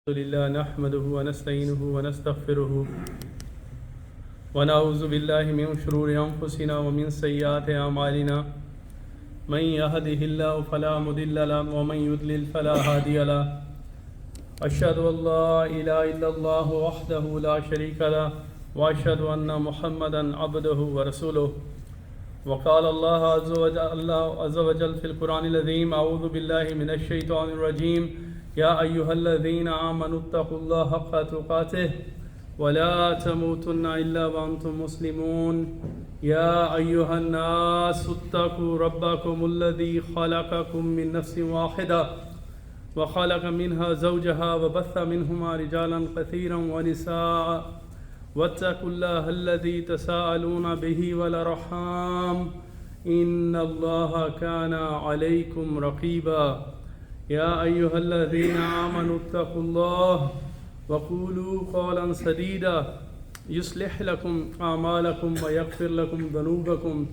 لله نحمده ونستعينه ونستغفره ونعوذ بالله من شرور أنفسنا ومن سيئات أعمالنا من يهده الله فلا مضل له ومن يضلل فلا هادي له أشهد أن لا إله إلا الله وحده لا شريك له وأشهد أن محمدا عبده ورسوله وقال الله عز وجل في القرآن العظيم أعوذ بالله من الشيطان الرجيم يا أيها الذين آمنوا اتقوا الله حق تقاته ولا تموتن إلا وأنتم مسلمون يا أيها الناس اتقوا ربكم الذي خلقكم من نفس واحدة وخلق منها زوجها وبث منهما رجالا كثيرا ونساء واتقوا الله الذي تساءلون به والأرحام إن الله كان عليكم رقيبا يا أيها الذين آمنوا اتقوا الله وقولوا قولا سديدا يصلح لكم أعمالكم ويغفر لكم ذنوبكم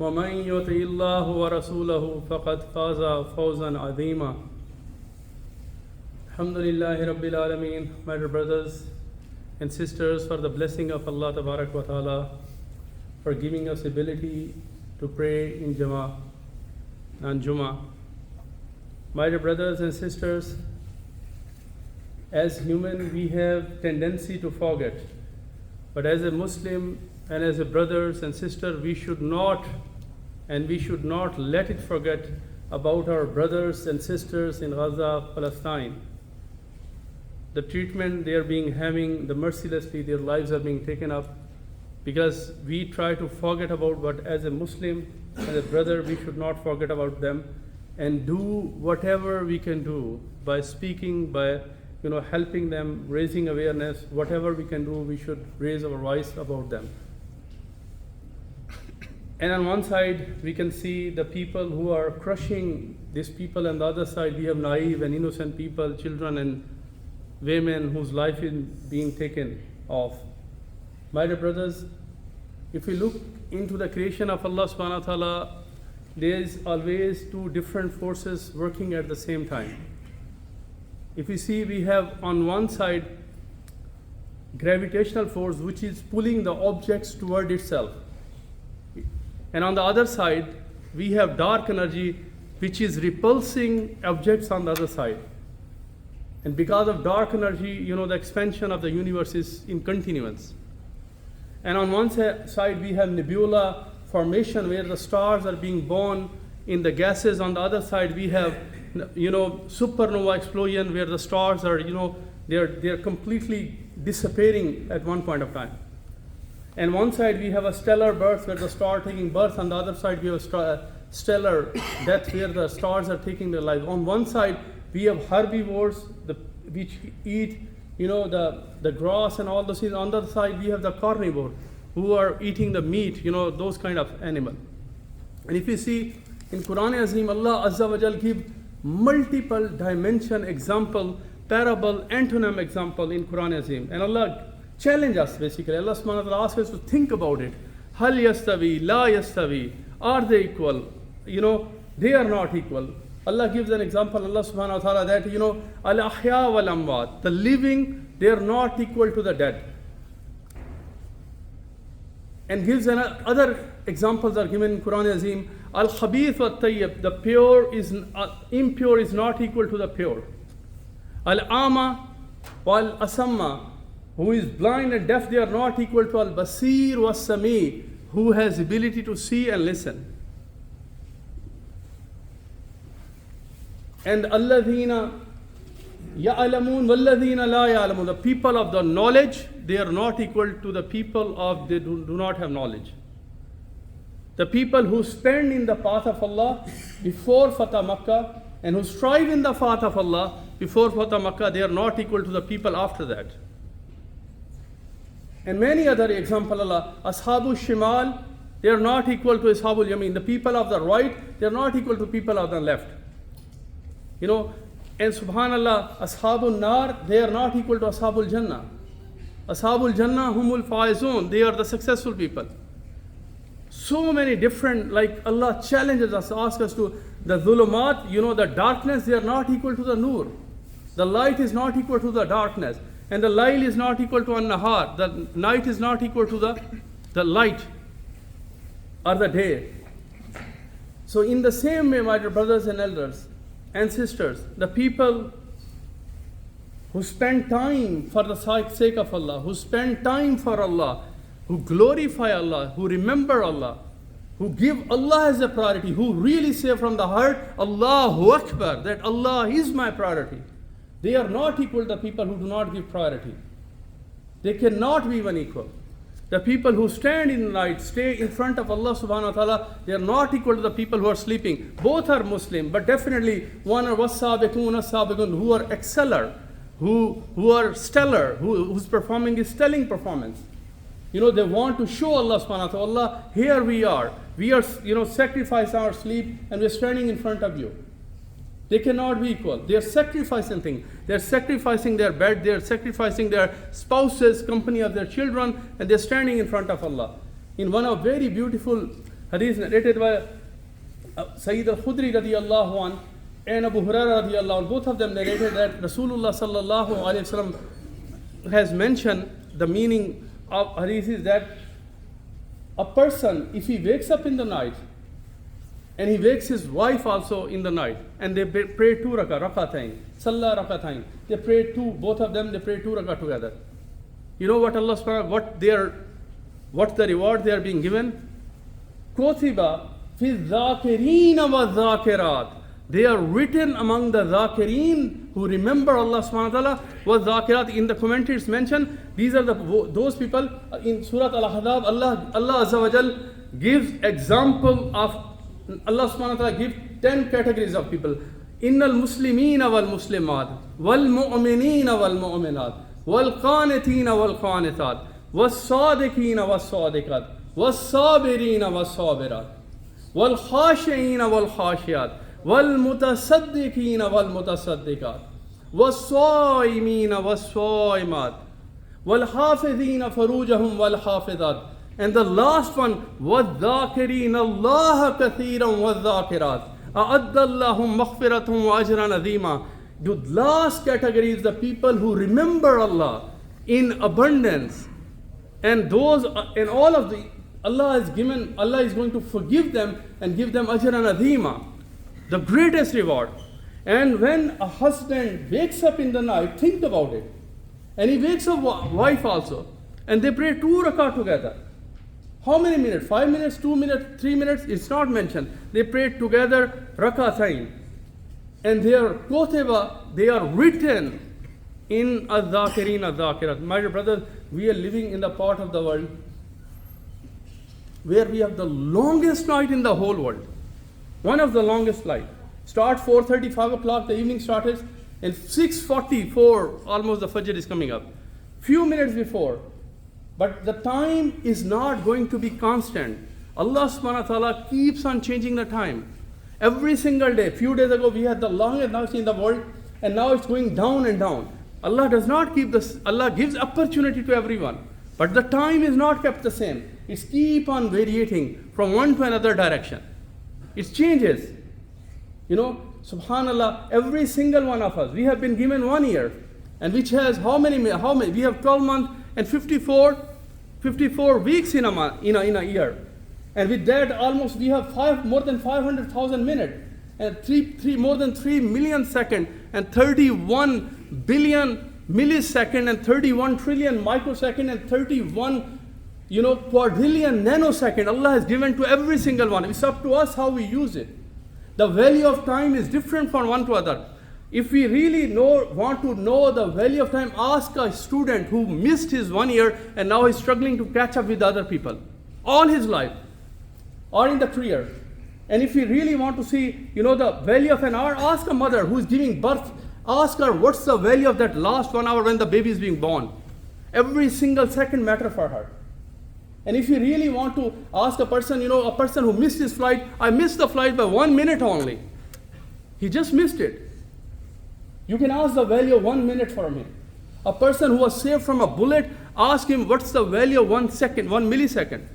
ومن يطع الله ورسوله فقد فاز فوزا عظيما. Alhamdulillah Rabbil Alameen. My dear brothers and sisters, for the blessing of Allah Tabarak wa Ta'ala, for giving us ability to pray in Jumu'ah and Jumu'ah. My dear brothers and sisters, as human we have tendency to forget, but as a Muslim and as a brothers and sisters we should not let it forget about our brothers and sisters in Gaza, Palestine. The treatment they are having, the mercilessly their lives are being taken up, because we try to forget about, but as a Muslim, as a brother, we should not forget about them and do whatever we can do by speaking, by helping them, raising awareness. Whatever we can do, we should raise our voice about them. And on one side we can see the people who are crushing these people, and the other side we have naive and innocent people, children and women whose life is being taken off. My dear brothers, if we look into the creation of Allah subhanahu wa ta'ala, there is always two different forces working at the same time. If you see, we have on one side gravitational force which is pulling the objects toward itself, and on the other side we have dark energy which is repulsing objects on the other side. And because of dark energy, the expansion of the universe is in continuance. And on one side we have nebula formation where the stars are being born in the gases. On the other side we have supernova explosion where the stars are they're completely disappearing at one point of time. And one side we have a stellar birth where the star taking birth, on the other side we have stellar death where the stars are taking their life. On one side we have herbivores which eat the grass and all those things. On the other side we have the carnivore who are eating the meat, those kind of animal. And if you see in Quran Azim, Allah Azza wa Jal give multiple dimension example, parable, antonym example in Quran Azim. And Allah challenge us basically. Allah subhanahu wa ta'ala asks us to think about it. Hal yastavi, la yastavi. Are they equal? They are not equal. Allah gives an example, Allah subhanahu wa ta'ala, that al-ahya wal-amwat, the living, they are not equal to the dead. And gives other examples are given in Quran Azim. Al-khabith wa-tayyib, the pure is impure is not equal to the pure. Al-ama wal-asamma, who is blind and deaf, they are not equal to al-basir wa-sami, who has ability to see and listen. And alladhina ya'lamun walladhina la ya'lamun, the people of the knowledge, they are not equal to the people of they do not have knowledge. The people who spend in the path of Allah before Fatah Makkah and who strive in the path of Allah before Fatah Makkah, they are not equal to the people after that. And many other examples, Allah, Ashabul Shimal, they are not equal to Ashabul Yamin. The people of the right, they are not equal to people of the left. And subhanallah, Ashabul Nar, they are not equal to Ashabul Jannah. Ashabul Jannah humul faizun, they are the successful people. So many different, like Allah challenges us, asks us to, the dhulumat, the darkness, they are not equal to the nur. The light is not equal to the darkness. And the layl is not equal to an-nahar. The night is not equal to the light or the day. So in the same way, my dear brothers and elders and sisters, the people who spend time for the sake of Allah, who spend time for Allah, who glorify Allah, who remember Allah, who give Allah as a priority, who really say from the heart, Allahu Akbar, that Allah is my priority. They are not equal to the people who do not give priority. They cannot be even equal. The people who stand in the night, stay in front of Allah subhanahu wa ta'ala, they are not equal to the people who are sleeping. Both are Muslim, but definitely one are was-sabiqun, who are exceller, who are stellar, whose performing is stellar performance. They want to show Allah subhanahu wa ta'ala, Allah, here we are, sacrifice our sleep and we're standing in front of you. They cannot be equal. They are sacrificing things. They are sacrificing their bed. They are sacrificing their spouses, company of their children, and they are standing in front of Allah. In one of very beautiful hadith narrated by Sayyid al-Khudri radiyallahu anh and Abu Hurairah radiyallahu anh, both of them narrated that Rasulullah sallallahu alayhi wasallam has mentioned the meaning of hadith is that a person, if he wakes up in the night, and he wakes his wife also in the night, and they pray 2 rak'atayn, Salah rak'atayn. They pray both of them, they pray 2 rak'ah together. You know what Allah subhanahu wa ta'ala, what the reward they are being given? Kutiba fi dhakireen wa dhakirat. They are written among the dhakirin who remember Allah subhanahu wa ta'ala. Wa dhakirat, in the commentary it's mentioned, these are those people in Surah Al-Ahzab. Allah Azza wa Jal gives example of Allah subhanahu wa ta'ala gives 10 categories of people. Innal muslimina wal muslimat, wal mu'minina wal mu'minat, wal qanitina wal qanitat, was sadiqina was sadiqat, was sabirina was sabirat, wal khashiina wal khashiyat, wal mutasaddiqina wal mutasaddiqat, was saimina was saimat, wal hafidina furujahum wal hafizat. And the last one, وَالذَّاكِرِينَ اللَّهَ كَثِيرًا وَالذَّاكِرَاتِ أَعَدَّ اللَّهُمْ مَغْفِرَةً وَأَجْرًا عَظِيمًا. The last category is the people who remember Allah in abundance. And those, and all of the, Allah is going to forgive them and give them ajran azima, the greatest reward. And when a husband wakes up in the night, think about it. And he wakes up wife also. And they pray 2 rak'ah together. How many minutes? 5 minutes, 2 minutes, 3 minutes? It's not mentioned. They prayed together rak'atayn. And they are kutiba, they are written in adh-dhakirin adh-dhakirat. My dear brothers, we are living in the part of the world where we have the longest night in the whole world. One of the longest night. Start 4:30, 5 o'clock, the evening started, and 6:44, almost the Fajr is coming up. Few minutes before. But the time is not going to be constant. Allah subhanahu wa ta'ala keeps on changing the time. Every single day. Few days ago we had the longest night in the world, and now it's going down and down. Allah does not keep this. Allah gives opportunity to everyone. But the time is not kept the same. It's keep on variating from one to another direction. It changes. Subhanallah, every single one of us, we have been given 1 year. And which has how many? We have 12 months and 54 weeks in a year. And with that, almost we have more than 500,000 minutes, and more than 3 million seconds, and 31 billion millisecond, and 31 trillion microsecond, and 31 quadrillion nanosecond. Allah has given to every single one. It's up to us how we use it. The value of time is different from one to other. If we really want to know the value of time, ask a student who missed his 1 year and now is struggling to catch up with other people all his life or in the career. And if we really want to see, the value of an hour, ask a mother who is giving birth, ask her what's the value of that last 1 hour when the baby is being born. Every single second matter for her. And if you really want to ask a person, a person who missed his flight, I missed the flight by 1 minute only. He just missed it. You can ask the value of 1 minute from him. A person who was saved from a bullet, ask him what's the value of 1 second, 1 millisecond.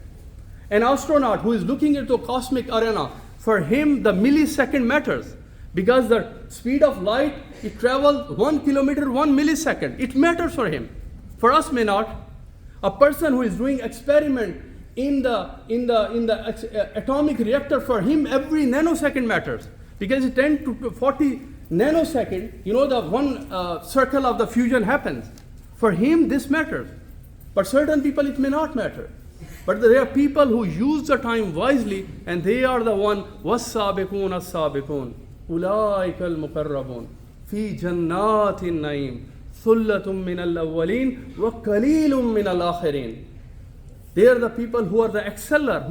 An astronaut who is looking into a cosmic arena, for him the millisecond matters. Because the speed of light, it travels 1 kilometer, 1 millisecond. It matters for him. For us may not. A person who is doing experiment in the atomic reactor, for him every nanosecond matters. Because 10 to 40 nanosecond, the one circle of the fusion happens. For him this matters. But certain people it may not matter. But there are people who use the time wisely, and they are the one, وَالسَّابِقُونَ السَّابِقُونَ أُولَٰئِكَ الْمُقَرَّبُونَ فِي جَنَّاتِ النَّعِيمِ ثُلَّةٌ مِّنَ الْأَوَّلِينَ وَقَلِيلٌ مِّنَ الْآخِرِينَ. They are the people who are the exceller,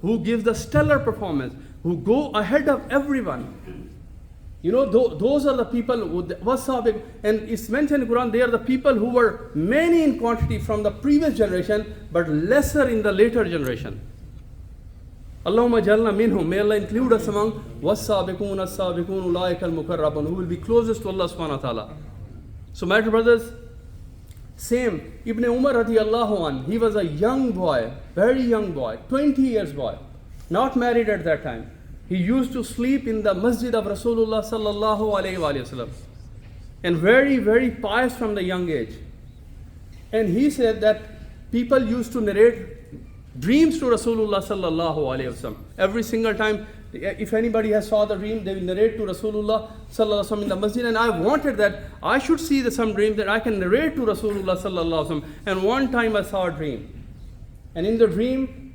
who give the stellar performance, who go ahead of everyone. Those are the people who wasabiq, and it's mentioned in the Quran, they are the people who were many in quantity from the previous generation, but lesser in the later generation. Allahumma jalna minhum, may Allah include us among wasabiqun as-sabiqun ulaika al-mukarrabun, who will be closest to Allah subhanahu wa ta'ala. So my dear brothers, same, Ibn Umar radiallahu anh, he was a young boy, very young boy, 20 years boy, not married at that time. He used to sleep in the masjid of Rasulullah sallallahu alayhi wa sallam, and very, very pious from the young age. And he said that people used to narrate dreams to Rasulullah sallallahu alayhi wa sallam. Every single time, if anybody has saw the dream, they will narrate to Rasulullah sallallahu alayhi wa sallam in the masjid. And I wanted that I should see some dream that I can narrate to Rasulullah sallallahu alayhi wa sallam. And one time I saw a dream. And in the dream,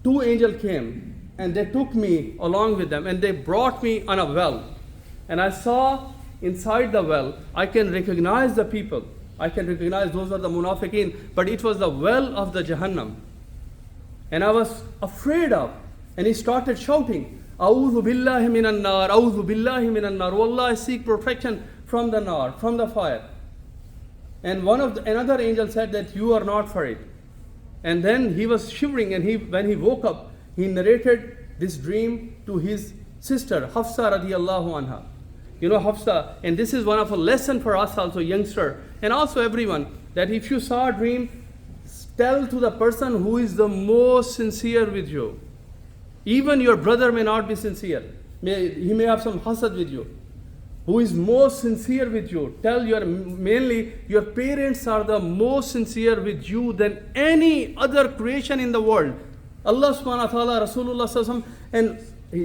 2 angels came. And they took me along with them, and they brought me on a well. And I saw inside the well, I can recognize the people. I can recognize those are the munafiqeen, but it was the well of the Jahannam. And I was afraid of. And he started shouting, A'udhu billahi minan nar, A'udhu billahi minan nar. Wallah, I seek protection from the nar, from the fire. And another angel said that you are not for it. And then he was shivering, and when he woke up, he narrated this dream to his sister, Hafsa radiallahu anha. Hafsa, and this is one of a lesson for us also, youngster, and also everyone, that if you saw a dream, tell to the person who is the most sincere with you. Even your brother may not be sincere. He may have some hasad with you. Who is most sincere with you? Mainly your parents are the most sincere with you than any other creation in the world. Allah subhanahu wa ta'ala, Rasulullah sallallahu alaihi wasallam, and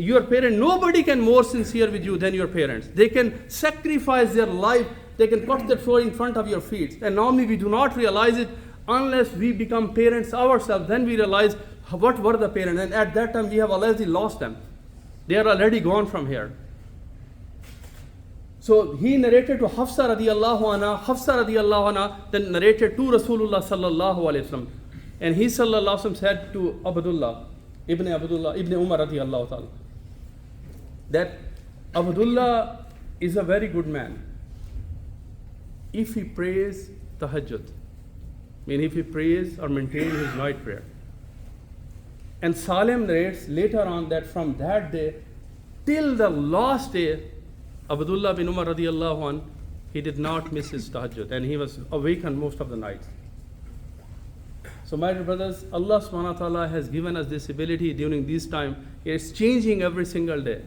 your parent, nobody can more sincere with you than your parents. They can sacrifice their life, they can put the floor in front of your feet. And normally we do not realize it unless we become parents ourselves. Then we realize what were the parents, and at that time we have already lost them. They are already gone from here. So he narrated to Hafsa radiallahu anha, then narrated to Rasulullah sallallahu alayhi wasallam. And he sallallahu alayhi wasallam said to Ibn Umar radiallahu ta'ala, that Abdullah is a very good man. If he prays tahajjud, if he prays or maintains his night prayer. And Salim narrates later on that from that day till the last day, Abdullah bin Umar radiallahu anh, he did not miss his tahajjud, and he was awakened most of the night. So my dear brothers, Allah subhanahu wa ta'ala has given us this ability during this time. It's changing every single day,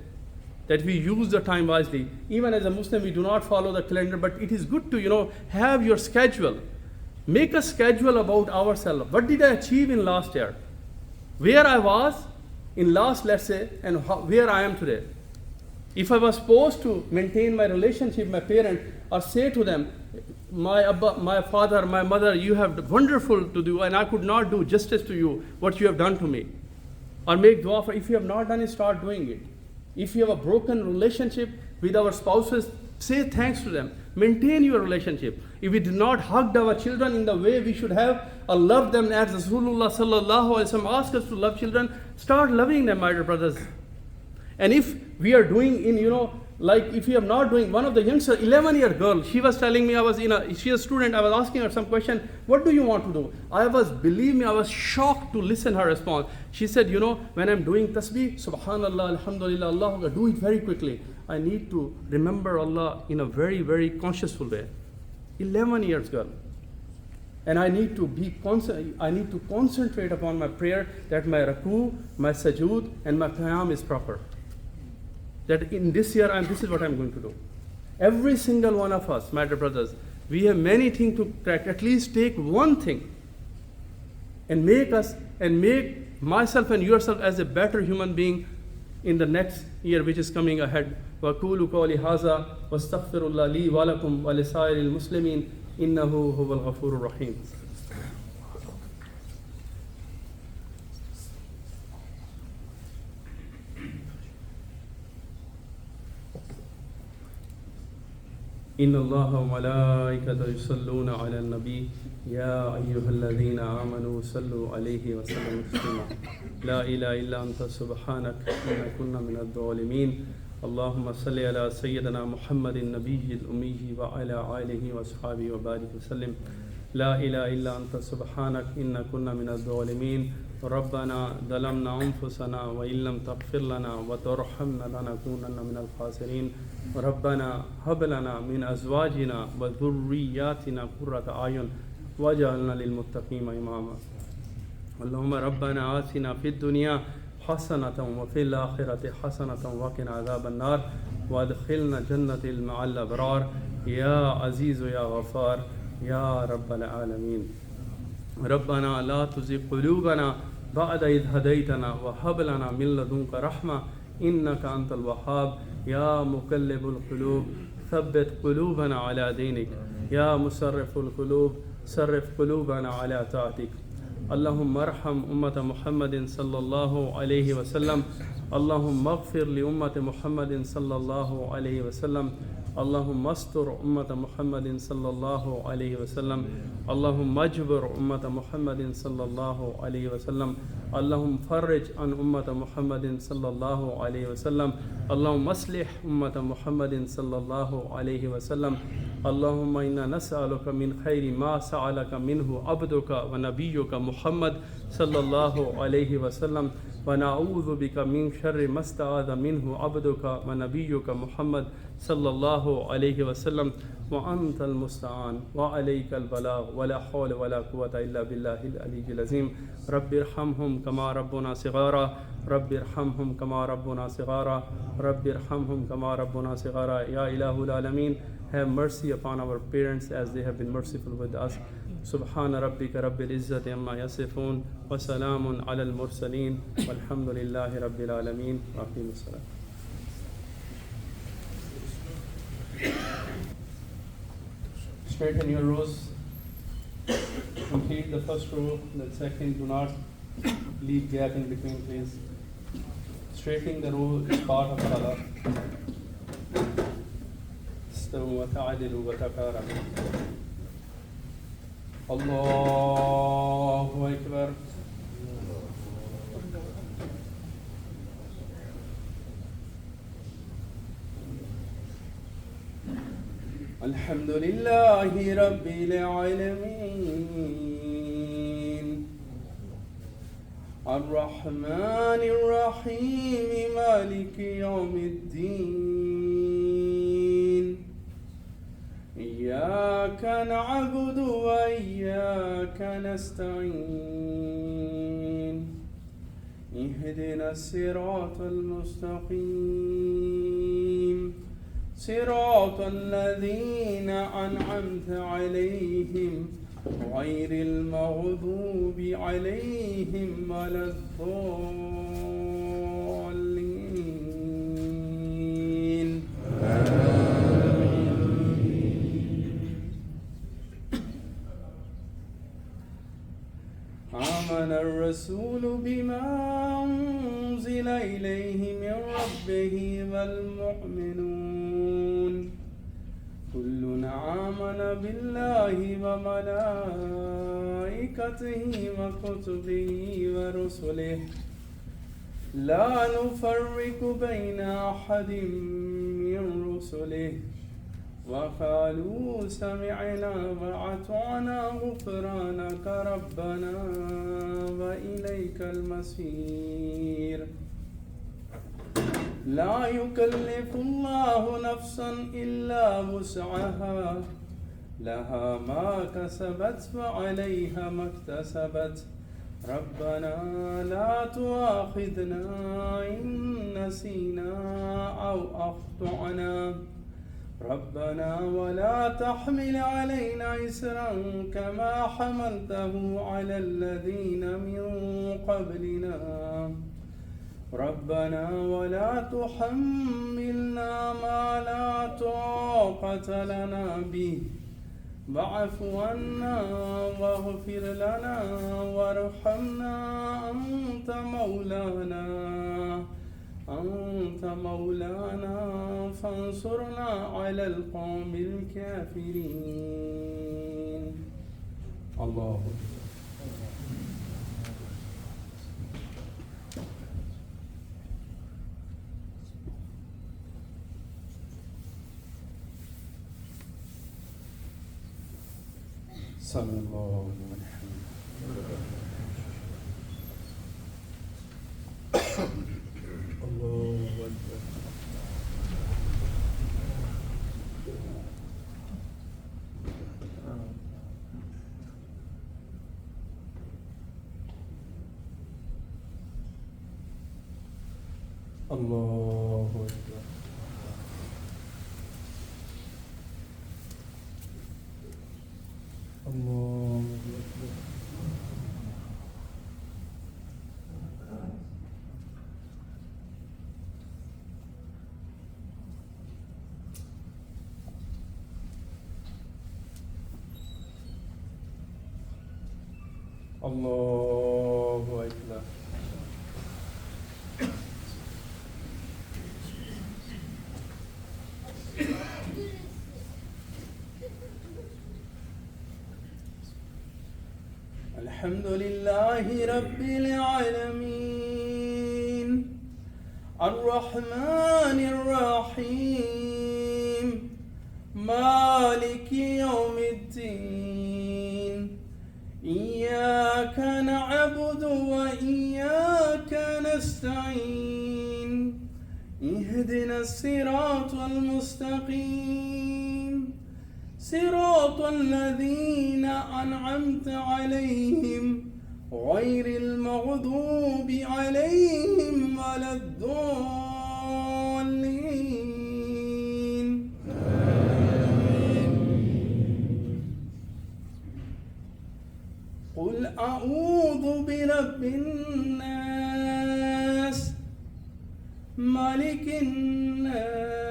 that we use the time wisely. Even as a Muslim, we do not follow the calendar, but it is good to, have your schedule. Make a schedule about ourselves. What did I achieve in last year? Where I was in last, let's say, and where I am today. If I was supposed to maintain my relationship with my parent, or say to them, my Abba, my father, my mother, you have wonderful to do, and I could not do justice to you, what you have done to me. Or make dua for, if you have not done it, start doing it. If you have a broken relationship with our spouses, say thanks to them. Maintain your relationship. If we did not hug our children in the way we should have, or love them as Rasulullah sallallahu alaihi wasallam asked us to love children, start loving them, my dear brothers. And if we are doing like if you are not doing, one of the youngsters, 11-year girl, she was telling me, she's a student, I was asking her some question, what do you want to do? Believe me, I was shocked to listen her response. She said, when I'm doing tasbih, subhanallah, alhamdulillah, Allah, do it very quickly. I need to remember Allah in a very, very consciousful way. 11 years girl. And I need to concentrate upon my prayer, that my raku, my sajud, and my qiyam is proper. that in this year this is what I'm going to do. Every single one of us, my dear brothers, we have many things to crack. At least take one thing and make myself and yourself as a better human being in the next year which is coming ahead. وَقُولُوا قَوْلِي هَذَا وَاسْتَغْفِرُ اللَّهَ لِي وَلَكُمْ وَلِسَائِرِ الْمُسْلِمِينَ إِنَّهُ هُوَ الْغَفُورُ الرَّحِيمُ. إن الله وملائكته يصلون على النبي يا أيها الذين آمنوا صلوا عليه وسلموا تسليما لا إله إلا أنت سبحانك إنا كنا من الظالمين اللهم صل على سيدنا محمد النبي الأمي وعلى آله وأصحابه وبارك وسلم لا إله إلا أنت سبحانك إنا كنا من الظالمين ربنا ظلمنا أنفسنا وإن لم تغفر لنا وترحمنا لنكونن من الخاسرين ربنا هب لنا من أزواجنا وذرياتنا قرة أعين واجعلنا للمتقين إماما اللهم ربنا آتنا في الدنيا حسنة وفي الآخرة حسنة وقنا عذاب النار وادخلنا جنة مع الأبرار يا عزيز يا غفار يا رب العالمين ربنا لا تزغ قلوبنا بعد إذ هديتنا وهب لنا من لدنك رحمة إنك أنت الوهاب يا مقلب القلوب ثبت قلوبنا على دينك يا مصرف القلوب صرف قلوبنا على طاعتك اللهم ارحم أمة محمد صلى الله عليه وسلم اللهم اغفر لأمة محمد صلى الله عليه وسلم اللهم استر أمة محمد صلى الله عليه وسلم اللهم اجبر أمة محمد صلى الله عليه وسلم اللهم فرج عن أمة محمد صلى الله عليه وسلم اللهم اصلح أمة محمد صلى الله عليه وسلم اللهم إنا نسألك من خير ما سألك منه عبدك ونبيك محمد صلى الله عليه وسلم ونعوذ بك من شر ما استعاذ منه عبدك ونبيك محمد صلى الله عليه وسلم وأنت المستعان وعليك البلاغ ولا حول ولا قوة إلا بالله العلي العظيم رب ارحمهم كما ربنا صغارا رب ارحمهم كما ربنا صغارا رب ارحمهم كما ربنا صغارا يا إله العالمين have mercy upon our parents as they have been merciful with us سبحان ربك رب العزة عما يصفون وسلام على المرسلين والحمد لله رب العالمين وأقيموا الصلاة. Straighten your rows. Complete the first row, the second. Do not leave gap in between, please. Straightening the row is part of salah. استووا وتعدلوا وتقاربوا. الله أكبر. الحمد لله رب العالمين الرحمن الرحيم مالك يوم الدين إياك نعبد وإياك نستعين اهدنا الصراط المستقيم صراط الذين أنعمت عليهم غير المغضوب عليهم ولا الضالين آمن الرسول بما أنزل إليه من ربه والمؤمنون كلنا آمن بالله وملائكته وكتبه ورسله لا نفرق بين أحد من رسله وقالوا سمعنا وأطعنا غفرانك ربنا وإليك المصير لا يكلف الله نفسا إلا وسعها لها ما كسبت وعليها ما اكتسبت ربنا لا تؤاخذنا إن نسينا أو أخطأنا ربنا ولا تحمل علينا إسرا كما حملته على الذين من قبلنا ربنا ولا تحملنا ما لا طاقة لنا به واعف عنا واغفر لنا وارحمنا أنت مولانا فانصرنا على القوم الكافرين. الله سمع الله لمن حمده. الله أكبر. الله أكبر. الله أكبر. الله أكبر. الحمد لله رب العالمين الرحمن الرحيم مالك يوم الدين إياك نعبد وإياك نستعين اهدنا الصراط المستقيم صراط الذين أنعمت عليهم غير المغضوب عليهم ولا الضالين. قل أعوذ برب الناس ملك الناس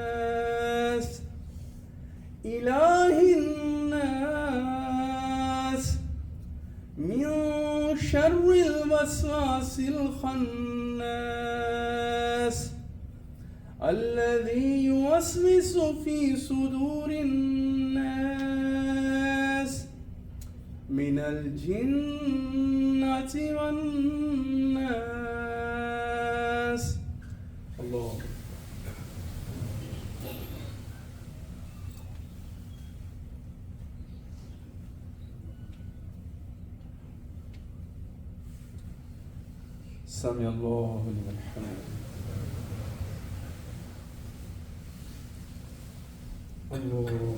إله الناس من شر الوسواس الخناس الذي يوسوس في صدور الناس من الجنة والناس. الله سمع الله لمن حمده. الله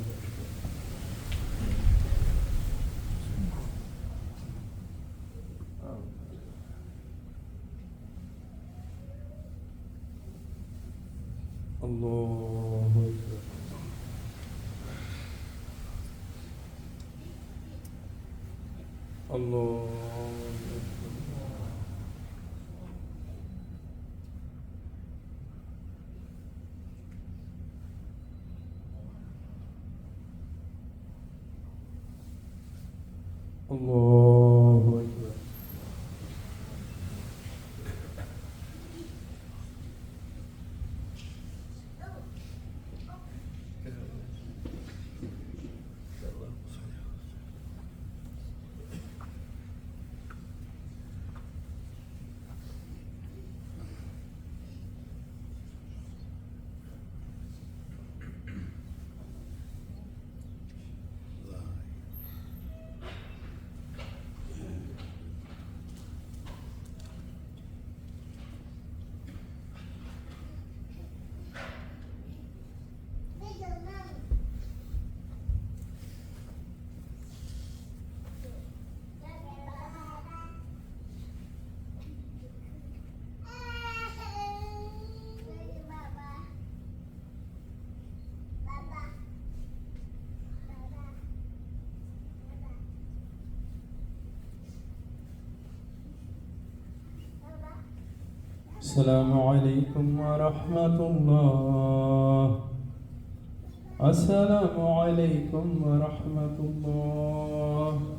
الله أكبر. الله الله أكبر. السلام عليكم ورحمة الله. السلام عليكم ورحمة الله.